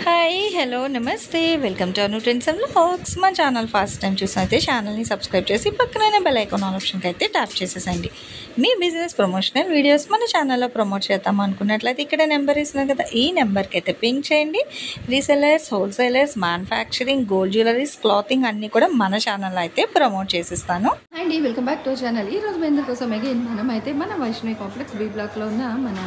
Hi hello నమస్తే welcome to Anu trends and vlogs. మా channel first time చూసినైతే ఛానల్ని subscribe చేసి పక్కనే బెల్ ఐకాన్ ఆప్షన్కి అయితే ట్యాప్ చేసేసండి. మీ బిజినెస్ ప్రమోషనల్ వీడియోస్ మన ఛానల్లో ప్రమోట్ చేద్దాం అనుకున్నట్లయితే ఇక్కడ నెంబర్ ఇస్తున్నాను కదా, ఈ నెంబర్కి అయితే పింక్ చేయండి. Resellers, wholesalers, manufacturing, gold jewelleries, clothing అన్నీ కూడా మన ఛానల్లో అయితే ప్రమోట్ చేసిస్తాను. And welcome back to channel. ఈ రోజు మీ కోసం అగైన్ మనం అయితే మన వైష్ణవి కాంప్లెక్స్ బి బ్లాక్లో ఉన్న మన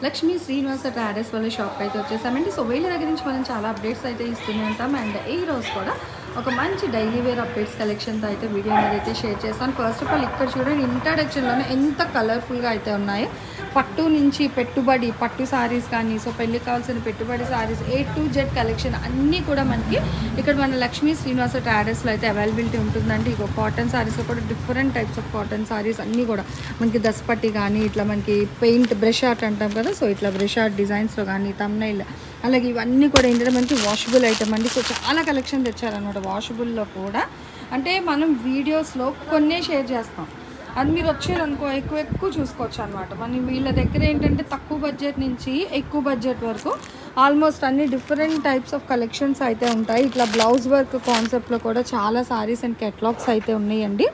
లక్ష్మీ శ్రీనివాస ట్రాడర్స్ వాళ్ళ షాప్కి అయితే వచ్చేసామండి. సో వీళ్ళ దగ్గర నుంచి మనం చాలా అప్డేట్స్ అయితే ఇస్తూనే ఉంటాం. అండ్ ఈ రోజు కూడా ఒక మంచి డైలీ వేర్ అప్డేట్స్ కలెక్షన్తో అయితే వీడియో అనేది అయితే షేర్ చేస్తాను. ఫస్ట్ ఆఫ్ ఆల్ ఇక్కడ చూడండి, ఇంట్రడక్షన్లోనే ఎంత కలర్ఫుల్గా అయితే ఉన్నాయో. పట్టు నుంచి పెట్టుబడి పట్టు సారీస్ కానీ, సో పెళ్ళికి కావాల్సిన పెట్టుబడి saris A to Z collection అన్నీ కూడా మనకి ఇక్కడ మన లక్ష్మీ శ్రీనివాస ట్రాడర్స్లో అయితే అవైలబిలిటీ ఉంటుందండి. ఇక కాటన్ సారీస్లో కూడా different types of cotton saris అన్నీ కూడా మనకి దస్పట్టి కానీ, ఇట్లా మనకి పెయింట్ బ్రష్ ఆర్ట్ అంటాం కదా, సో ఇట్లా బ్రష్ ఆర్ట్ డిజైన్స్లో కానీ, తమ్నైల్, అలాగే ఇవన్నీ కూడా ఏంటంటే మనకి వాషబుల్ ఐటమ్ అండి. సో చాలా కలెక్షన్ తెచ్చారనమాట వాషబుల్లో కూడా. అంటే మనం వీడియోస్లో కొన్నే షేర్ చేస్తాం, అది మీరు వచ్చారనుకో ఎక్కువ చూసుకోవచ్చు అనమాట. మన వీళ్ళ దగ్గర ఏంటంటే తక్కువ బడ్జెట్ నుంచి ఎక్కువ బడ్జెట్ వరకు ఆల్మోస్ట్ అన్ని డిఫరెంట్ టైప్స్ ఆఫ్ కలెక్షన్స్ అయితే ఉంటాయి. ఇట్లా బ్లౌజ్ వర్క్ కాన్సెప్ట్లో కూడా చాలా సారీస్ అండ్ కెటలాగ్స్ అయితే ఉన్నాయండి.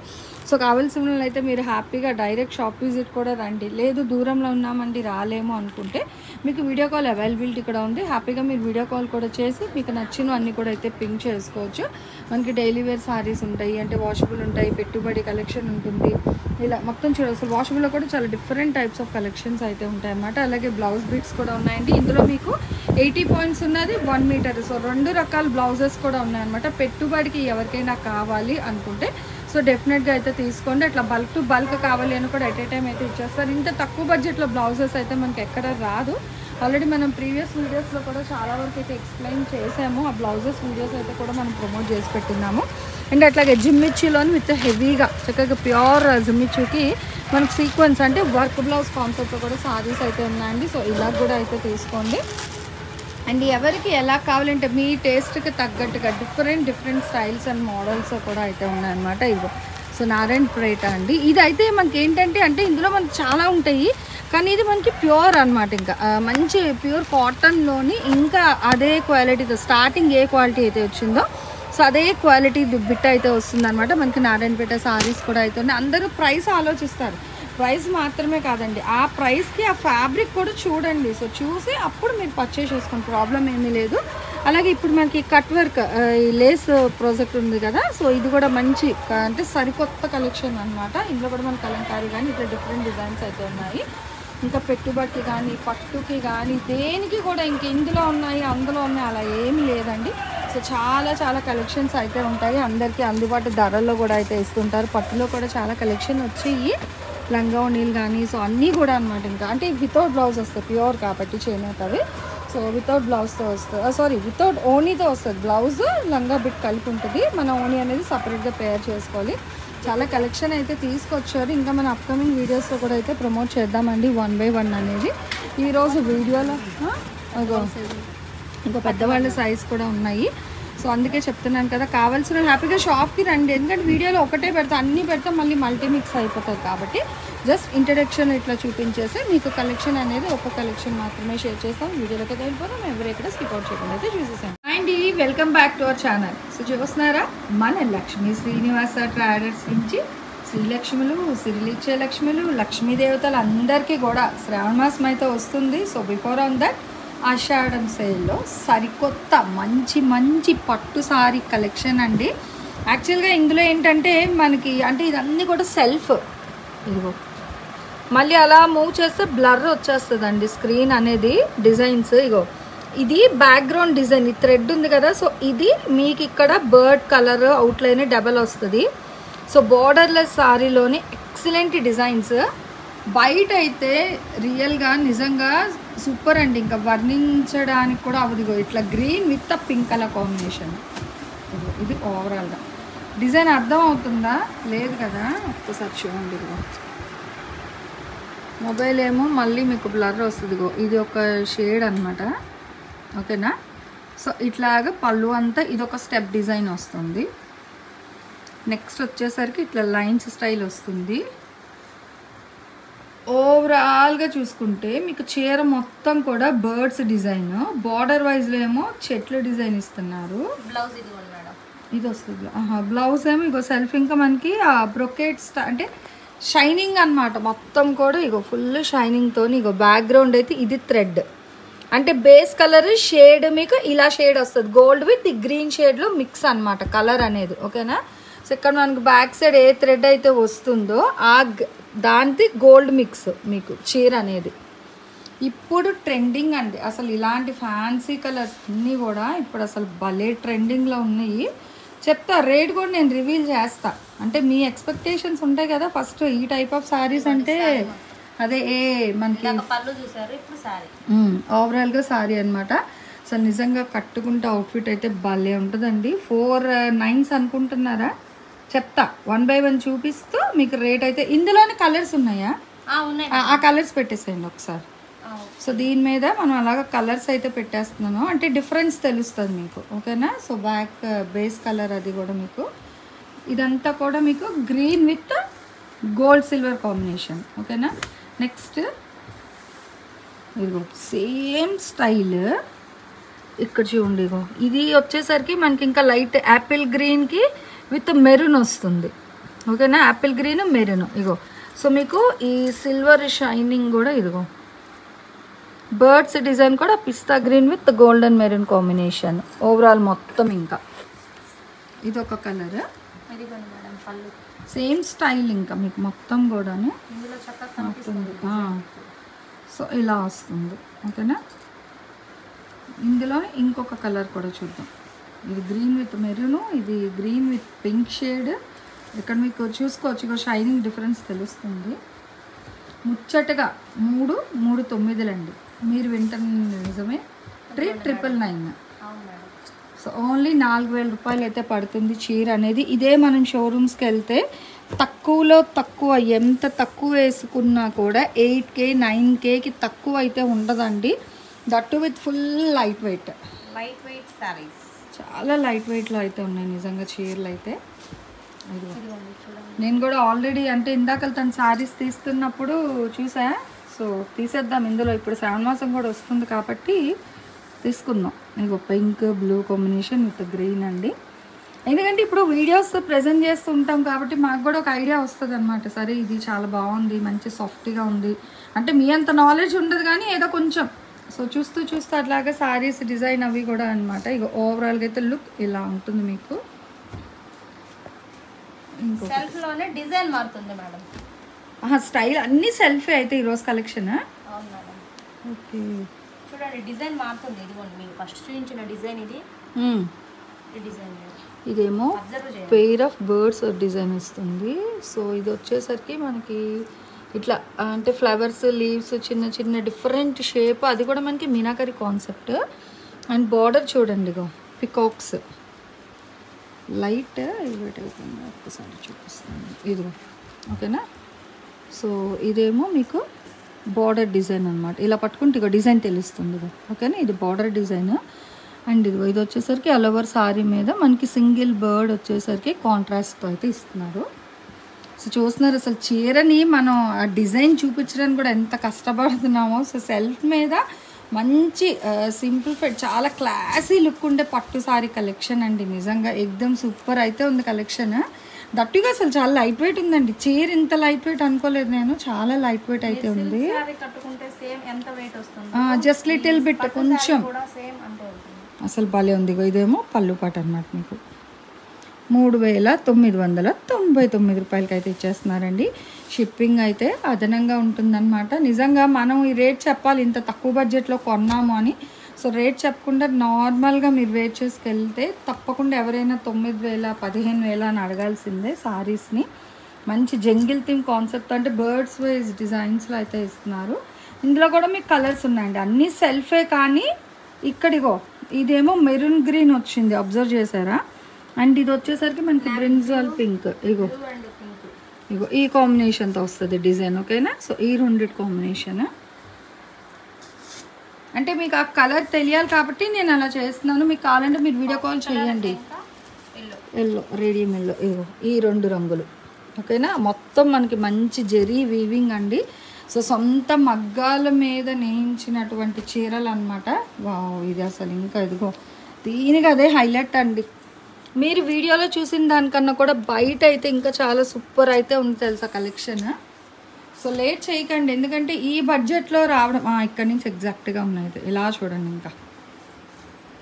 సో కావాల్సిన వాళ్ళు అయితే మీరు హ్యాపీగా డైరెక్ట్ షాప్ విజిట్ కూడా రండి. లేదు దూరంలో ఉన్నామండి రాలేము అనుకుంటే మీకు వీడియో కాల్ అవైలబిలిటీ ఇక్కడ ఉంది. హ్యాపీగా మీరు వీడియో కాల్ కూడా చేసి మీకు నచ్చిన అన్నీ కూడా అయితే పింక్ చేసుకోవచ్చు. మనకి డైలీ వేర్ సారీస్ ఉంటాయి, అంటే వాషబుల్ ఉంటాయి, పెట్టుబడి కలెక్షన్ ఉంటుంది. ఇలా మొత్తం చూడండి, అసలు వాషబుల్లో కూడా చాలా డిఫరెంట్ టైప్స్ ఆఫ్ కలెక్షన్స్ అయితే ఉంటాయి అన్నమాట. అలాగే బ్లౌజ్ బిట్స్ కూడా ఉన్నాయండి. ఇందులో మీకు 80 పాయింట్స్ ఉన్నది, 1 మీటర్, సో 2 రకాల బ్లౌజెస్ కూడా ఉన్నాయన్నమాట. పెట్టుబడికి ఎవరికైనా కావాలి అనుకుంటే సో డెఫినెట్గా అయితే తీసుకోండి. అట్లా బల్క్ టు బల్క్ కావాలి అని కూడా ఎట్ ఏ టైం అయితే ఇచ్చేస్తారు. ఇంత తక్కువ బడ్జెట్లో బ్లౌజెస్ అయితే మనకి ఎక్కడ రాదు. ఆల్రెడీ మనం ప్రీవియస్ వీడియోస్లో కూడా చాలా వరకు అయితే ఎక్స్ప్లెయిన్ చేసాము. ఆ బ్లౌజెస్ వీడియోస్ అయితే కూడా మనం ప్రమోట్ చేసి పెట్టినాము. అండ్ అట్లాగే జిమ్మిచ్చులోని విత్ హెవీగా చక్కగా ప్యూర్ జిమ్మిచ్చుకి మనకు సీక్వెన్స్ అంటే వర్క్ బ్లౌజ్ కాన్సెప్ట్లో కూడా సారీస్ అయితే ఉన్నాయండి. సో ఇలా కూడా అయితే తీసుకోండి. అండ్ ఎవరికి ఎలా కావాలంటే మీ టేస్ట్కి తగ్గట్టుగా డిఫరెంట్ స్టైల్స్ అండ్ మోడల్స్ కూడా అయితే ఉన్నాయన్నమాట. ఇదిగో సో నారాయణపేట అండి. ఇది అయితే మనకి ఏంటంటే అంటే ఇందులో మనకి చాలా ఉంటాయి, కానీ ఇది మనకి ప్యూర్ అనమాట. ఇంకా మంచి ప్యూర్ కాటన్లోని ఇంకా అదే క్వాలిటీతో స్టార్టింగ్ ఏ క్వాలిటీ అయితే వచ్చిందో సో అదే క్వాలిటీ బిట్ అయితే వస్తుంది అనమాట. మనకి నారాయణపేట సారీస్ కూడా అయితే ఉన్నాయి. అందరూ ప్రైస్ ఆలోచిస్తారు, ప్రైస్ మాత్రమే కాదండి, ఆ ప్రైస్కి ఆ ఫ్యాబ్రిక్ కూడా చూడండి. సో చూసి అప్పుడు మీరు పర్చేస్ చేసుకోండి, ప్రాబ్లం ఏమీ లేదు. అలాగే ఇప్పుడు మనకి కట్ వర్క్ ఈ లేస్ ప్రాజెక్ట్ ఉంది కదా, సో ఇది కూడా మంచి అంటే సరికొత్త కలెక్షన్ అనమాట. ఇందులో కూడా మన కలంకారీ కానీ ఇట్లా డిఫరెంట్ డిజైన్స్ అయితే ఉన్నాయి. ఇంకా పెట్టుబడికి కానీ పట్టుకి కానీ దేనికి కూడా ఇంక ఇందులో ఉన్నాయి అందులో ఉన్నాయి అలా ఏమీ లేదండి. సో చాలా కలెక్షన్స్ అయితే ఉంటాయి. అందరికీ అందుబాటు ధరల్లో కూడా అయితే ఇస్తుంటారు. పట్టులో కూడా చాలా కలెక్షన్ వచ్చాయి, లంగా ఓణీలు కానీ, సో అన్నీ కూడా అనమాట. ఇంకా అంటే వితౌట్ బ్లౌజ్ వస్తుంది, ప్యూర్ కాబట్టి చేనేతవి. సో వితౌట్ బ్లౌజ్తో వస్తుంది, వితౌట్ ఓనీతో వస్తుంది. బ్లౌజ్ లంగా బిట్ కలిపి ఉంటుంది. మన ఓనీ అనేది సపరేట్గా పేర్ చేసుకోవాలి. చాలా కలెక్షన్ అయితే తీసుకొచ్చారు. ఇంకా మన అప్కమింగ్ వీడియోస్లో కూడా అయితే ప్రమోట్ చేద్దామండి 1 by 1 అనేది. ఈరోజు వీడియోలో ఇంకో పెద్దవాళ్ళ సైజ్ కూడా ఉన్నాయి. సో అందుకే చెప్తున్నాను కదా, కావాల్సిన హ్యాపీగా షాప్కి రండి. ఎందుకంటే వీడియోలో ఒకటే పెడతా, అన్నీ పెడతా మళ్ళీ మల్టీమిక్స్ అయిపోతుంది. కాబట్టి జస్ట్ ఇంట్రడక్షన్ ఇట్లా చూపించేసి మీకు కలెక్షన్ అనేది ఒక కలెక్షన్ మాత్రమే షేర్ చేస్తాం. వీడియోలోకి అయితే వెళ్ళిపోతాం, ఎవరెక్కడ స్కిప్ అవుట్ చేయకుండా అయితే చూసేసాం. And welcome back to our channel. So చూస్తున్నారా, మన లక్ష్మీ శ్రీనివాస ట్రాడర్స్ నుంచి శ్రీలక్ష్ములు, సిరిలిచ్చే లక్ష్ములు, లక్ష్మీదేవతలు అందరికీ కూడా శ్రావణ మాసం అయితే వస్తుంది. సో బిఫోర్ ఆన్ దట్ ఆషాఢం సేల్లో సరికొత్త మంచి పట్టు సారీ కలెక్షన్ అండి. యాక్చువల్గా ఇందులో ఏంటంటే మనకి అంటే ఇదన్నీ కూడా సెల్ఫ్, ఇదిగో మళ్ళీ అలా మూవ్ చేస్తే బ్లర్ వచ్చేస్తుంది అండి స్క్రీన్ అనేది. డిజైన్స్ ఇగో ఇది బ్యాక్గ్రౌండ్ డిజైన్, ఈ థ్రెడ్ ఉంది కదా, సో ఇది మీకు ఇక్కడ బర్డ్ కలర్ అవుట్లైన్ డబల్ వస్తుంది. సో బోర్డర్లెస్ సారీలోని ఎక్సలెంట్ డిజైన్స్. బయట అయితే రియల్గా నిజంగా సూపర్ అండి, ఇంకా వర్ణించడానికి కూడా అవదిగో ఇట్లా green with pink colour combination. ఇది ఓవరాల్గా డిజైన్ అర్థం అవుతుందా లేదు కదా, ఒక్కసారి చూడండి. ఇదిగో మొబైల్ ఏమో మళ్ళీ మీకు బ్లర్ వస్తుంది. ఇది ఒక షేడ్ అనమాట, ఓకేనా. సో ఇట్లాగా పళ్ళు అంతా ఇదొక స్టెప్ డిజైన్ వస్తుంది. నెక్స్ట్ వచ్చేసరికి ఇట్లా లైన్స్ స్టైల్ వస్తుంది. ఓవరాల్గా చూసుకుంటే మీకు చీర మొత్తం కూడా బర్డ్స్ డిజైన్, బార్డర్ వైజ్లో ఏమో చెట్ల డిజైన్ ఇస్తున్నారు. బ్లౌజ్ ఇదిగోండి మేడం, ఇది వస్తుంది. బ్లౌజ్ ఏమో ఇగో సెల్ఫ్, ఇంకా మనకి ఆ బ్రొకేట్ అంటే షైనింగ్ అన్నమాట మొత్తం కూడా. ఇగో ఫుల్ షైనింగ్తో ఇగో బ్యాక్గ్రౌండ్ అయితే ఇది థ్రెడ్, అంటే బేస్ కలర్ షేడ్ మీకు ఇలా షేడ్ వస్తుంది, గోల్డ్ విత్ గ్రీన్ షేడ్లో మిక్స్ అన్నమాట కలర్ అనేది. ఓకేనా. సో ఇక్కడ మనకు బ్యాక్ సైడ్ ఏ థ్రెడ్ అయితే వస్తుందో ఆ దానికి గోల్డ్ మిక్స్ మీకు చీర అనేది. ఇప్పుడు ట్రెండింగ్ అండి అసలు ఇలాంటి ఫ్యాన్సీ కలర్స్ అన్నీ కూడా ఇప్పుడు అసలు భలే ట్రెండింగ్లో ఉన్నాయి. చెప్తా రేట్ కూడా నేను రివీల్ చేస్తా, అంటే మీ ఎక్స్పెక్టేషన్స్ ఉంటాయి కదా. ఫస్ట్ ఈ టైప్ ఆఫ్ శారీస్ అంటే అదే మనకి పళ్ళు చూసారు, ఇప్పుడు సారీ ఓవరాల్గా శారీ అనమాట. సో నిజంగా కట్టుకుంటే అవుట్ఫిట్ అయితే భలే ఉంటుందండి. 4 9s అనుకుంటున్నారా? చెప్తా 1 by 1 చూపిస్తూ మీకు రేట్ అయితే. ఇందులోనే కలర్స్ ఉన్నాయా? ఉన్నాయి, ఆ కలర్స్ పెట్టేసేయండి ఒకసారి. సో దీని మీద మనం అలాగ కలర్స్ అయితే పెట్టేస్తున్నాను, అంటే డిఫరెన్స్ తెలుస్తుంది మీకు. ఓకేనా. సో బ్యాక్ బేస్ కలర్ అది కూడా మీకు, ఇదంతా కూడా మీకు green with gold silver combination. ఓకేనా. నెక్స్ట్ ఇదిగో సేమ్ స్టైల్ ఇక్కడ చూడండి. ఇగో ఇది వచ్చేసరికి మనకి ఇంకా లైట్ యాపిల్ గ్రీన్కి విత్ మెరూన్ వస్తుంది. ఓకేనా. యాపిల్ గ్రీన్ మెరూన్ ఇగో. సో మీకు ఈ సిల్వర్ షైనింగ్ కూడా ఇదిగో బర్డ్స్ డిజైన్ కూడా పిస్తా green with golden maroon combination overall మొత్తం. ఇంకా ఇది ఒక కలర్, ఇదిగోండి మేడం పళ్ళు సేమ్ స్టైల్ ఇంకా మీకు మొత్తం కూడాను ఇందులో చక్కగా వస్తుంది. సో ఇలా వస్తుంది. ఓకేనా. ఇందులో ఇంకొక కలర్ కూడా చూద్దాం. ఇది గ్రీన్ విత్ మెరూన్, ఇది గ్రీన్ విత్ పింక్ షేడ్. ఇక్కడ మీకు చూసుకోవచ్చు ఇక షైనింగ్ డిఫరెన్స్ తెలుస్తుంది. ముచ్చటగా 3 3 9 మీరు వింటున్న నిజమే. 3,999. సో ఓన్లీ 4,000 రూపాయలు అయితే పడుతుంది చీర అనేది. ఇదే మనం షోరూమ్స్కి వెళ్తే తక్కువలో తక్కువ, ఎంత తక్కువ వేసుకున్నా కూడా 8K 9Kకి తక్కువ అయితే ఉండదండి. That with full light weight saris, చాలా లైట్ వెయిట్లో అయితే ఉన్నాయి నిజంగా చీరలు అయితే. నేను కూడా ఆల్రెడీ అంటే ఇందాక తను శారీస్ తీస్తున్నప్పుడు చూసా. సో తీసేద్దాం ఇందులో, ఇప్పుడు 7 మాసం కూడా వస్తుంది కాబట్టి తీసుకుందాం. ఇగో pink blue combination with green అండి. ఎందుకంటే ఇప్పుడు వీడియోస్ ప్రజెంట్ చేస్తూ ఉంటాం కాబట్టి మాకు కూడా ఒక ఐడియా వస్తుంది అనమాట. సరే ఇది చాలా బాగుంది, మంచి సాఫ్ట్గా ఉంది అంటే మీ అంత నాలెడ్జ్ ఉండదు కానీ ఏదో కొంచెం. సో చూస్తూ చూస్తూ అట్లాగా శారీస్ డిజైన్ అవి కూడా అనమాట. ఇక ఓవరాల్గా అయితే లుక్ ఇలా ఉంటుంది మీకు. సెల్ఫ్లోనే డిజైన్ మారుతుంది మేడం. స్టైల్ అన్నీ సెల్ఫీ అయితే ఈరోజు కలెక్షన్. అవును మేడం. ఓకే చూడండి డిజైన్ మారుతుంది. ఇదిగోండి మీకు ఫస్ట్ చూపించిన డిజైన్ ఇది, ఈ డిజైన్ ఇదేమో పెయిర్ ఆఫ్ బర్డ్స్ డిజైన్ వస్తుంది. సో ఇది వచ్చేసరికి మనకి ఇట్లా అంటే ఫ్లవర్స్ లీవ్స్ చిన్న చిన్న డిఫరెంట్ షేప్, అది కూడా మనకి మీనాకరి కాన్సెప్ట్. అండ్ బార్డర్ చూడండి ఇగో పికాక్స్ లైట్ ఇవేట్ అయిపోయింది, ఒక్కసారి చూపిస్తాను ఇదిగో. ఓకేనా. సో ఇదేమో మీకు బార్డర్ డిజైన్ అనమాట. ఇలా పట్టుకుంటే ఇక డిజైన్ తెలుస్తుంది ఇగో. ఓకేనా. ఇది బార్డర్ డిజైన్. అండ్ ఇదిగో ఇది వచ్చేసరికి ఆల్ ఓవర్ సారీ మీద మనకి సింగిల్ బర్డ్ వచ్చేసరికి కాంట్రాస్ట్తో అయితే ఇస్తున్నారు. సో చూస్తున్నారు అసలు చీరని మనం ఆ డిజైన్ చూపించడానికి కూడా ఎంత కష్టపడుతున్నామో. సో సెల్ఫ్ మీద మంచి సింప్లిఫైడ్ చాలా క్లాసీ లుక్ ఉండే పట్టు సారీ కలెక్షన్ అండి. నిజంగా ఎక్దమ్ సూపర్ అయితే ఉంది కలెక్షన్. దట్టుగా అసలు చాలా లైట్ వెయిట్ ఉందండి. చీర ఇంత లైట్ వెయిట్ అనుకోలేదు నేను, చాలా లైట్ వెయిట్ అయితే ఉంది. జస్ట్ లిటిల్ బిట్ కొంచెం అసలు భలే ఉంది. ఇదేమో పళ్ళు పాట అనమాట. మీకు 3,999 రూపాయలకి అయితే ఇచ్చేస్తున్నారండి. షిప్పింగ్ అయితే అదనంగా ఉంటుందన్నమాట. నిజంగా మనం ఈ రేట్ చెప్పాలి, ఇంత తక్కువ బడ్జెట్లో కొన్నాము అని. సో రేట్ చెప్పకుండా నార్మల్గా మీరు వెయిట్ చేసుకెళ్తే తప్పకుండా ఎవరైనా 9,000 15,000 అని అడగాల్సిందే సారీస్ని. మంచి జంగిల్ థీమ్ కాన్సెప్ట్ అంటే బర్డ్స్ వైజ్ డిజైన్స్లో అయితే ఇస్తున్నారు. ఇందులో కూడా మీకు కలర్స్ ఉన్నాయండి, అన్నీ సెల్ఫే. కానీ ఇక్కడిగో ఇదేమో మెరూన్ గ్రీన్ వచ్చింది, అబ్జర్వ్ చేశారా. అండ్ ఇది వచ్చేసరికి మనకి బ్రింజాల్ పింక్ ఇగో ఇగో ఈ కాంబినేషన్తో వస్తుంది డిజైన్. ఓకేనా. సో ఈ రెండిటి కాంబినేషన్ అంటే మీకు ఆ కలర్ తెలియాలి కాబట్టి నేను అలా చేస్తున్నాను. మీకు కావాలంటే మీరు వీడియో కాల్ చేయండి. ఎల్లో రేడియం ఎల్లో ఇగో ఈ 2 రంగులు. ఓకేనా. మొత్తం మనకి మంచి జెరీ వీవింగ్ అండి. సో సొంత మగ్గాల మీద నేయించినటువంటి చీరలు అనమాట. వావ్, ఇది అసలు ఇంకా ఇదిగో దీనికి అదే హైలైట్ అండి. మీరు వీడియోలో చూసిన దానికన్నా కూడా బయట అయితే ఇంకా చాలా సూపర్ అయితే ఉంది తెలుసా కలెక్షన్. సో లేట్ చేయకండి, ఎందుకంటే ఈ బడ్జెట్లో రావడం ఇక్కడ నుంచి ఎగ్జాక్ట్గా ఉన్నాయి. ఇలా చూడండి, ఇంకా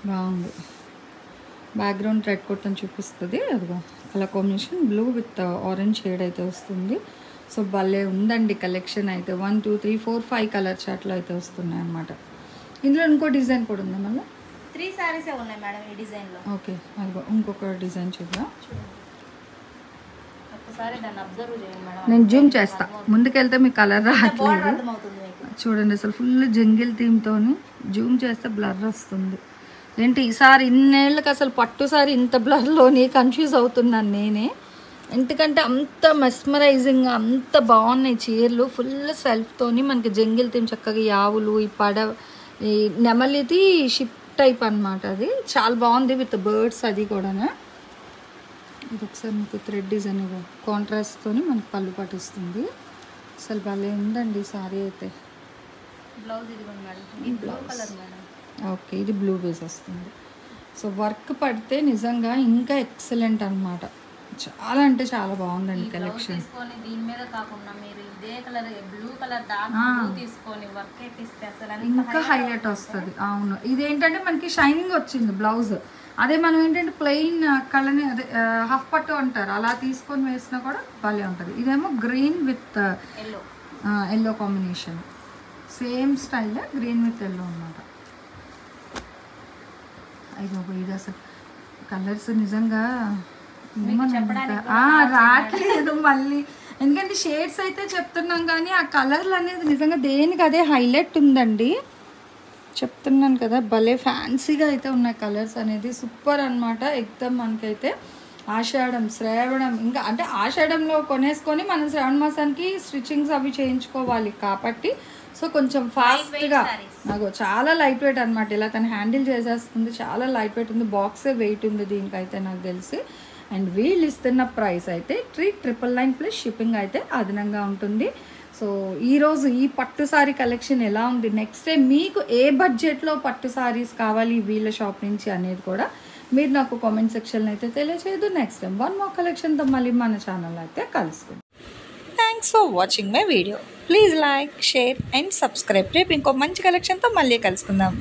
బాగుంది. బ్యాక్గ్రౌండ్ రెడ్ కొట్టని చూపిస్తుంది. అదిగో colour combination blue with orange shade అయితే వస్తుంది. సో భలే ఉందండి కలెక్షన్ అయితే. 1 2 3 4 5 కలర్ చార్ట్లో అయితే వస్తున్నాయి అన్నమాట. ఇందులో ఇంకో డిజైన్ కూడా ఉందా మళ్ళీ? 3 సారీసే ఉన్నాయి మేడం ఈ డిజైన్లో. ఓకే, అదిగో ఇంకొక డిజైన్ చూద్దాం. ఒకసారి దాన్ని అబ్జర్వ్ చేయండి మేడం. నేను జూమ్ చేస్తా, ముందుకెళ్తే మీకు కలర్ రావట్లేదు. అర్థమవుతుంది మీకు. చూడండి అసలు ఫుల్ జంగిల్ థీమ్తో జూమ్ చేస్తే బ్లర్ వస్తుంది. ఏంటి ఈసారి ఇన్నేళ్ళకి అసలు పట్టు సారి ఇంత బ్లర్లోని కన్ఫ్యూజ్ అవుతున్నాను నేనే. ఎందుకంటే అంత మెస్మరైజింగ్గా అంత బాగున్నాయి చీరలు. ఫుల్ సెల్ఫ్తోని మనకి జంగిల్ థీమ్, చక్కగా యావులు, ఈ ఈ నెమలిది షిప్ టైప్ అనమాట. అది చాలా బాగుంది విత్ బర్డ్స్ అది కూడా. ఇది ఒకసారి మీకు థ్రెడ్ డిజైన్ కాంట్రాస్ట్తో మనకి పళ్ళు పట్టిస్తుంది. అసలు భలే ఉందండి సారీ అయితే. బ్లౌజ్ ఇదిగోండి మేడం, ఈ బ్లూ కలర్ మేడం. ఓకే, ఇది బ్లూ బేస్ వస్తుంది. సో వర్క్ పడితే నిజంగా ఇంకా ఎక్సలెంట్ అనమాట. చాలా అంటే చాలా బాగుందండి కలెక్షన్. తీసుకొని దీని మీద కాకుండా మీరు ఇదే colour blue colour dark blue తీసుకొని వర్క్ ఎక్కిస్తే అసలు ఇంకా హైలైట్ వస్తుంది. అవును, ఇదేంటంటే మనకి షైనింగ్ వచ్చింది బ్లౌజ్. అదే మనం ఏంటంటే ప్లెయిన్ కలర్ని అదే హాఫ్ పట్టు అంటారు, అలా తీసుకొని వేసినా కూడా భలే ఉంటుంది. ఇదేమో green with yellow combination, same style green with yellow అనమాట. ఇది అసలు కలర్స్ నిజంగా రావట్లేదు మళ్ళీ, ఎందుకంటే షేడ్స్ అయితే చెప్తున్నాం కానీ ఆ కలర్లు అనేది నిజంగా దేనికి అదే హైలైట్ ఉందండి. చెప్తున్నాను కదా, భలే ఫ్యాన్సీగా అయితే ఉన్నాయి కలర్స్ అనేది. సూపర్ అనమాట ఎక్దమ్. మనకైతే ఆషాఢం, శ్రావణం, ఇంకా అంటే ఆషాఢంలో కొనేసుకొని మనం శ్రావణ మాసానికి స్టిచ్చింగ్స్ అవి చేయించుకోవాలి కాబట్టి సో కొంచెం ఫాస్ట్గా నాకు చాలా లైట్ వెయిట్ అనమాట. ఇలా తను హ్యాండిల్ చేసేస్తుంది, చాలా లైట్ వెయిట్ ఉంది. బాక్సే వెయిట్ ఉంది దీనికైతే నాకు తెలిసి. అండ్ వీళ్ళు ఇస్తున్న ప్రైస్ అయితే 3999 ప్లస్ షిప్పింగ్ అయితే అదనంగా ఉంటుంది. సో ఈరోజు ఈ పట్టు సారీ కలెక్షన్ ఎలా ఉంది, నెక్స్ట్ టైం మీకు ఏ బడ్జెట్లో పట్టు సారీస్ కావాలి వీళ్ళ షాప్ నుంచి అనేది కూడా మీరు నాకు కామెంట్ సెక్షన్లో అయితే తెలియచేయదు. నెక్స్ట్ టైం 1 more కలెక్షన్తో మళ్ళీ మన ఛానల్ అయితే కలుసుకుంటాం. Thanks for watching my video. Please like, share and subscribe. రేపు ఇంకో మంచి కలెక్షన్తో మళ్ళీ కలుసుకుందాం.